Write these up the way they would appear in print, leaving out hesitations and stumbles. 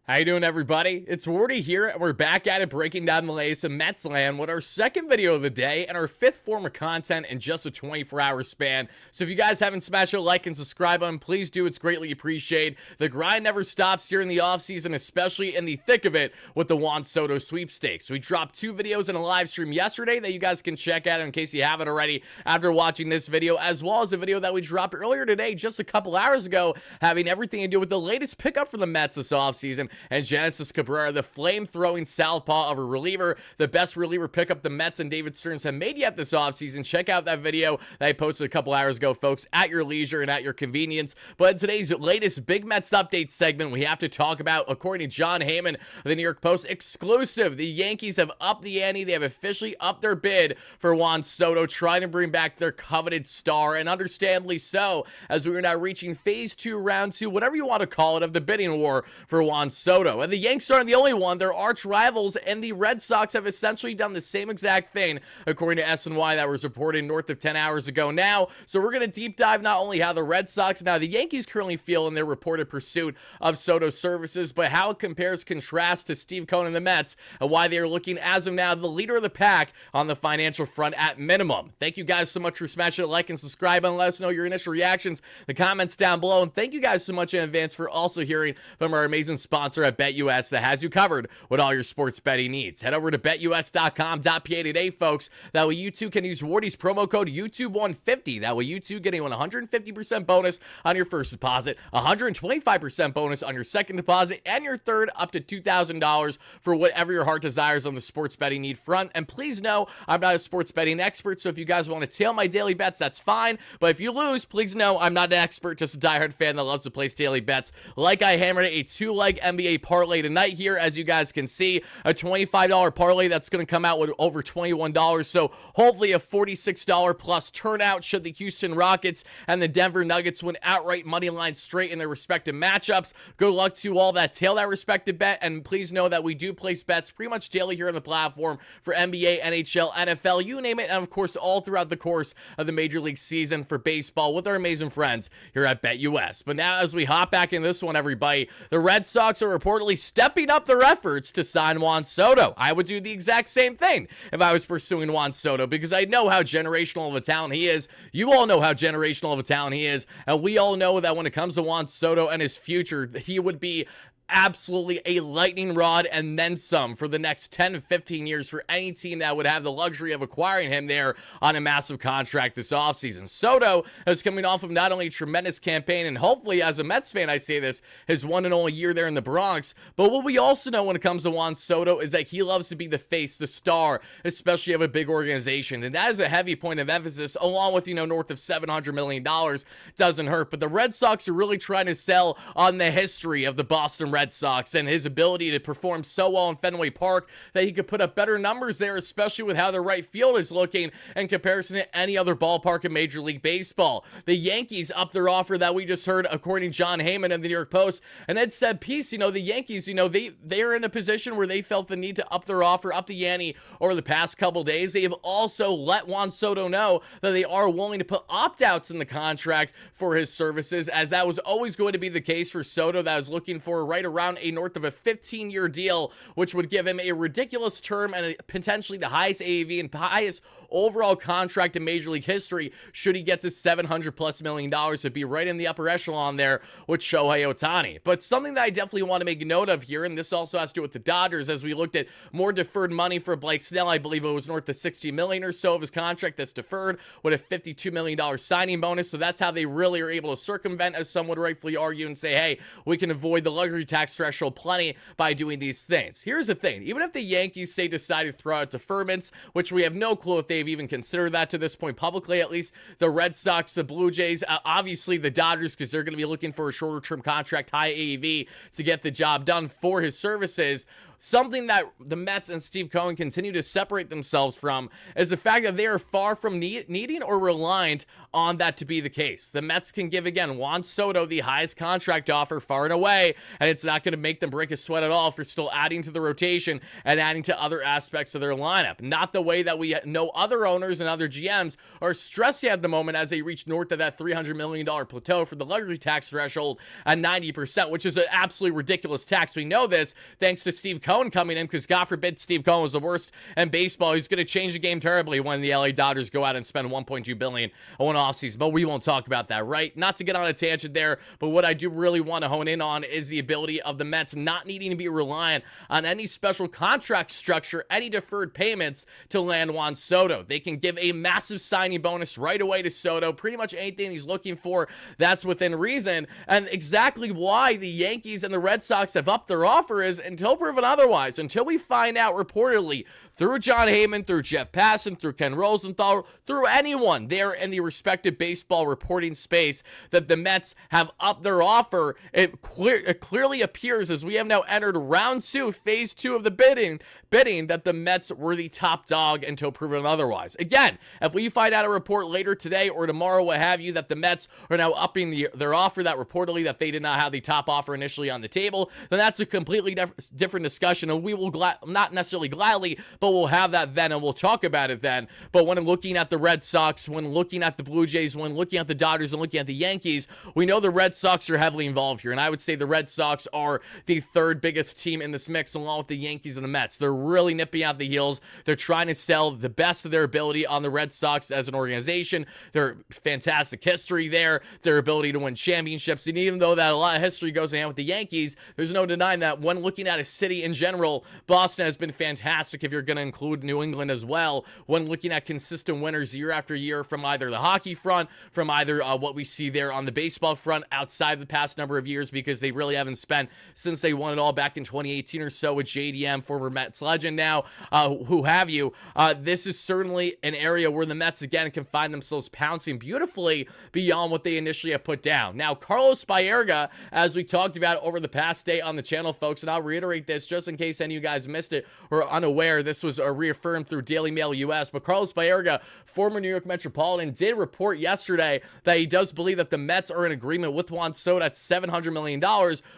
How you doing, everybody? It's Wardy here, and we're back at it breaking down the latest in Mets land with our second video of the day and our fifth form of content in just a 24-hour span. So if you guys haven't smashed a like and subscribe button, please do. It's greatly appreciated. The grind never stops here in the offseason, especially in the thick of it with the Juan Soto sweepstakes. We dropped two videos in a live stream yesterday that you guys can check out in case you haven't already after watching this video, as well as a video that we dropped earlier today, just a couple hours ago, having everything to do with the latest pickup for the Mets this offseason. And Genesis Cabrera, the flame-throwing southpaw of a reliever, the best reliever pickup the Mets and David Stearns have made yet this offseason. Check out that video that I posted a couple hours ago, folks, at your leisure and at your convenience. But in today's latest Big Mets update segment, we have to talk about, according to John Heyman of the New York Post, exclusive. The Yankees have upped the ante. They have officially upped their bid for Juan Soto, trying to bring back their coveted star, and understandably so, as we are now reaching phase 2, round 2, whatever you want to call it, of the bidding war for Juan Soto. And the Yanks aren't the only one. Their arch rivals and the Red Sox have essentially done the same exact thing, according to SNY, that was reported north of 10 hours ago now. So we're going to deep dive not only how the Red Sox and how the Yankees currently feel in their reported pursuit of Soto's services, but how it compares contrasts to Steve Cohen and the Mets, and why they are looking, as of now, the leader of the pack on the financial front at minimum. Thank you guys so much for smashing a like and subscribe, and let us know your initial reactions, the comments down below. And thank you guys so much in advance for also hearing from our amazing sponsor at BetUS that has you covered with all your sports betting needs. Head over to betus.com.pa today, folks. That way you too can use Wardy's promo code YouTube150. That way you too getting 150% bonus on your first deposit, 125% bonus on your second deposit, and your third up to $2,000 for whatever your heart desires on the sports betting need front. And please know, I'm not a sports betting expert, so if you guys want to tail my daily bets, that's fine. But if you lose, please know I'm not an expert, just a diehard fan that loves to place daily bets. Like I hammered a two-leg NBA parlay tonight here, as you guys can see, a $25 parlay that's going to come out with over $21, so hopefully a $46 plus turnout should the Houston Rockets and the Denver Nuggets win outright money line straight in their respective matchups. Good luck to all that tail that respective bet, and please know that we do place bets pretty much daily here on the platform for NBA, NHL, NFL, you name it, and of course all throughout the course of the Major League season for baseball with our amazing friends here at BetUS. But now, as we hop back in this one, everybody, the Red Sox are reportedly stepping up their efforts to sign Juan Soto. I would do the exact same thing if I was pursuing Juan Soto, because I know how generational of a talent he is. You all know how generational of a talent he is, and we all know that when it comes to Juan Soto and his future, he would be absolutely a lightning rod and then some for the next 10 to 15 years for any team that would have the luxury of acquiring him there on a massive contract this offseason. Soto is coming off of not only a tremendous campaign, and hopefully, as a Mets fan, I say this, his one and only year there in the Bronx, but what we also know when it comes to Juan Soto is that he loves to be the face, the star, especially of a big organization, and that is a heavy point of emphasis, along with, north of $700 million. Doesn't hurt, but the Red Sox are really trying to sell on the history of the Boston Red Sox and his ability to perform so well in Fenway Park that he could put up better numbers there, especially with how the right field is looking in comparison to any other ballpark in Major League Baseball. The Yankees upped their offer that we just heard, according to John Heyman of the New York Post, and Ed said, piece, the Yankees, they're in a position where they felt the need to up their offer, up the ante over the past couple days. They have also let Juan Soto know that they are willing to put opt-outs in the contract for his services, as that was always going to be the case for Soto, that was looking for right around a north of a 15-year deal, which would give him a ridiculous term and potentially the highest AAV and highest overall contract in Major League history should he get to $700+ million. It'd be right in the upper echelon there with Shohei Ohtani. But something that I definitely want to make note of here, and this also has to do with the Dodgers, as we looked at more deferred money for Blake Snell. I believe it was north of $60 million or so of his contract that's deferred, with a $52 million signing bonus. So that's how they really are able to circumvent, as some would rightfully argue, and say, hey, we can avoid the luxury tax threshold plenty by doing these things. Here's the thing, even if the Yankees say decide to throw out deferments, which we have no clue if they've even considered that to this point publicly, at least the Red Sox, the Blue Jays, obviously the Dodgers, because they're going to be looking for a shorter term contract, high AAV to get the job done for his services. something that the Mets and Steve Cohen continue to separate themselves from is the fact that they are far from needing or reliant on that to be the case. The Mets can give, again, Juan Soto the highest contract offer far and away, and it's not going to make them break a sweat at all for still adding to the rotation and adding to other aspects of their lineup. Not the way that we know other owners and other GMs are stressing at the moment as they reach north of that $300 million plateau for the luxury tax threshold at 90%, which is an absolutely ridiculous tax. We know this thanks to Steve Cohen coming in, because God forbid Steve Cohen was the worst in baseball. He's going to change the game terribly when the LA Dodgers go out and spend $1.2 billion on one offseason, but we won't talk about that, right? Not to get on a tangent there, but what I do really want to hone in on is the ability of the Mets not needing to be reliant on any special contract structure, any deferred payments to land Juan Soto. They can give a massive signing bonus right away to Soto. Pretty much anything he's looking for, that's within reason. And exactly why the Yankees and the Red Sox have upped their offer is, until proven otherwise, until we find out reportedly through Jon Heyman, through Jeff Passan, through Ken Rosenthal, through anyone there in the respective baseball reporting space, that the Mets have upped their offer, it clearly appears, as we have now entered round 2, phase 2 of the bidding, that the Mets were the top dog until proven otherwise. Again, if we find out a report later today or tomorrow, what have you, that the Mets are now upping their offer, that reportedly that they did not have the top offer initially on the table, then that's a completely different discussion, and we will not necessarily gladly, but we'll have that then, and we'll talk about it then. But when looking at the Red Sox, when looking at the Blue Jays, when looking at the Dodgers, and looking at the Yankees, we know the Red Sox are heavily involved here, and I would say the Red Sox are the third biggest team in this mix, along with the Yankees and the Mets. They're really nipping out the heels. They're trying to sell the best of their ability on the Red Sox as an organization. Their fantastic history there, their ability to win championships, and even though that a lot of history goes hand with the Yankees, there's no denying that when looking at a city in general, Boston has been fantastic if you're going to include New England as well. When looking at consistent winners year after year from either the hockey front, from either what we see there on the baseball front outside the past number of years, because they really haven't spent since they won it all back in 2018 or so with JDM, former Mets legend now, who have you. This is certainly an area where the Mets again can find themselves pouncing beautifully beyond what they initially have put down. Now, Carlos Baerga, as we talked about over the past day on the channel, folks, and I'll reiterate this just in case any of you guys missed it or are unaware, this was reaffirmed through Daily Mail US, but Carlos Baerga, former New York Metropolitan, did report yesterday that he does believe that the Mets are in agreement with Juan Soto at $700 million,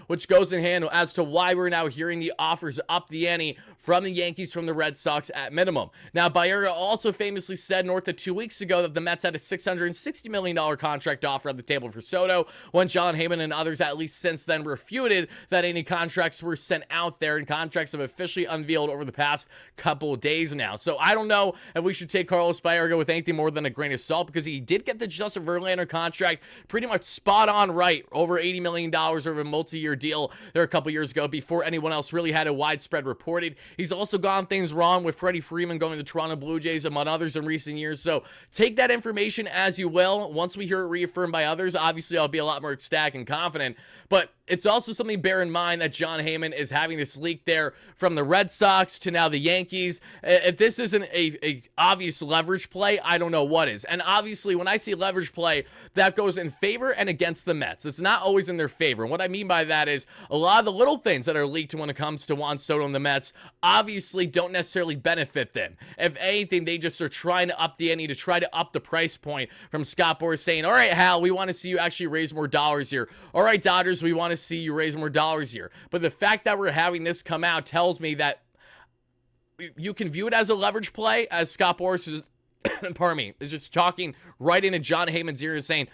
which goes in hand as to why we're now hearing the offers up the ante from the Yankees, from the Red Sox at minimum. Now, Baerga also famously said north of 2 weeks ago that the Mets had a $660 million contract offer on the table for Soto, when Jon Heyman and others, at least since then, refuted that any contracts were sent out there, and contracts have officially unveiled over the past couple of days now. So I don't know if we should take Carlos Baerga with anything more than a grain of salt, because he did get the Justin Verlander contract pretty much spot on right, over $80 million over a multi-year deal there a couple years ago before anyone else really had a widespread reported. He's also gone things wrong with Freddie Freeman going to the Toronto Blue Jays, among others, in recent years. So take that information as you will. Once we hear it reaffirmed by others, obviously I'll be a lot more ecstatic and confident. But it's also something to bear in mind that Jon Heyman is having this leak there from the Red Sox to now the Yankees. If this isn't a obvious leverage play, I don't know what is. And obviously, when I see leverage play, that goes in favor and against the Mets. It's not always in their favor. And what I mean by that is a lot of the little things that are leaked when it comes to Juan Soto and the Mets obviously don't necessarily benefit them. If anything, they just are trying to up the ante, to try to up the price point, from Scott Boras saying, all right, Hal, we want to see you actually raise more dollars here. All right, Dodgers, we want to see you raise more dollars here. But the fact that we're having this come out tells me that you can view it as a leverage play, as Scott Boras is, pardon me, is just talking right into Jon Heyman's ear and saying,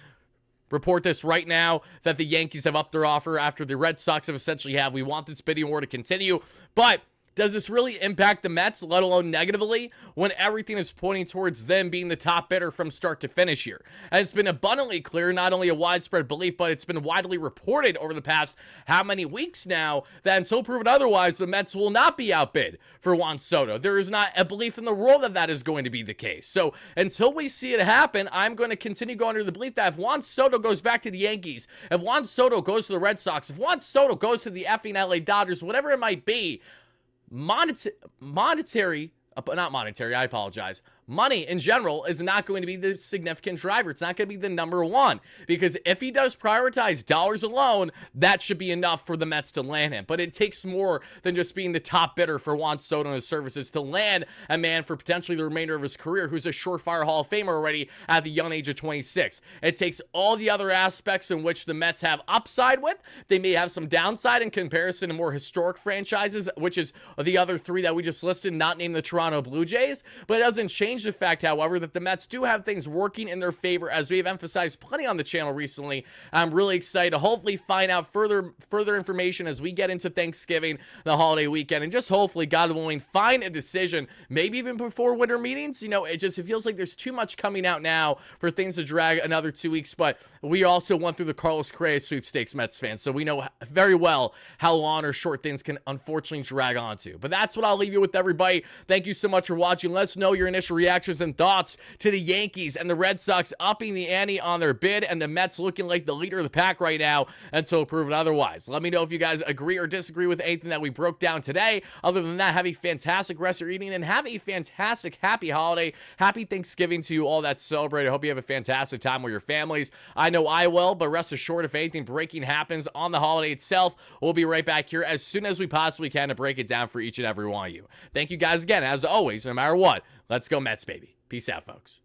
report this right now, that the Yankees have upped their offer after the Red Sox have essentially we want this bidding war to continue. But does this really impact the Mets, let alone negatively, when everything is pointing towards them being the top bidder from start to finish here? And it's been abundantly clear, not only a widespread belief, but it's been widely reported over the past how many weeks now, that until proven otherwise, the Mets will not be outbid for Juan Soto. There is not a belief in the world that that is going to be the case. So until we see it happen, I'm going to continue going under the belief that if Juan Soto goes back to the Yankees, if Juan Soto goes to the Red Sox, if Juan Soto goes to the effing LA Dodgers, whatever it might be, monetary, not monetary, I apologize, money in general is not going to be the significant driver. It's not going to be the number one, because if he does prioritize dollars alone, that should be enough for the Mets to land him. But it takes more than just being the top bidder for Juan Soto and his services to land a man for potentially the remainder of his career who's a surefire Hall of Famer already at the young age of 26. It takes all the other aspects in which the Mets have upside with. They may have some downside in comparison to more historic franchises, which is the other three that we just listed, not named the Toronto Blue Jays. But it doesn't change the fact, however, that the Mets do have things working in their favor, as we have emphasized plenty on the channel recently. I'm really excited to hopefully find out further information as we get into Thanksgiving, the holiday weekend, and just hopefully, God willing, find a decision, maybe even before winter meetings. You know, it feels like there's too much coming out now for things to drag another 2 weeks, but we also went through the Carlos Correa sweepstakes, Mets fans, so we know very well how long or short things can unfortunately drag on to. But that's what I'll leave you with, everybody. Thank you so much for watching. Let us know your initial reactions and thoughts to the Yankees and the Red Sox upping the ante on their bid, and the Mets looking like the leader of the pack right now until proven otherwise. Let me know if you guys agree or disagree with anything that we broke down today. Other than that, have a fantastic rest of your evening, and have a fantastic, happy holiday. Happy Thanksgiving to you all that celebrate. I hope you have a fantastic time with your families. I know I will, but rest assured, if anything breaking happens on the holiday itself, we'll be right back here as soon as we possibly can to break it down for each and every one of you. Thank you guys again, as always, no matter what. Let's go Mets, baby. Peace out, folks.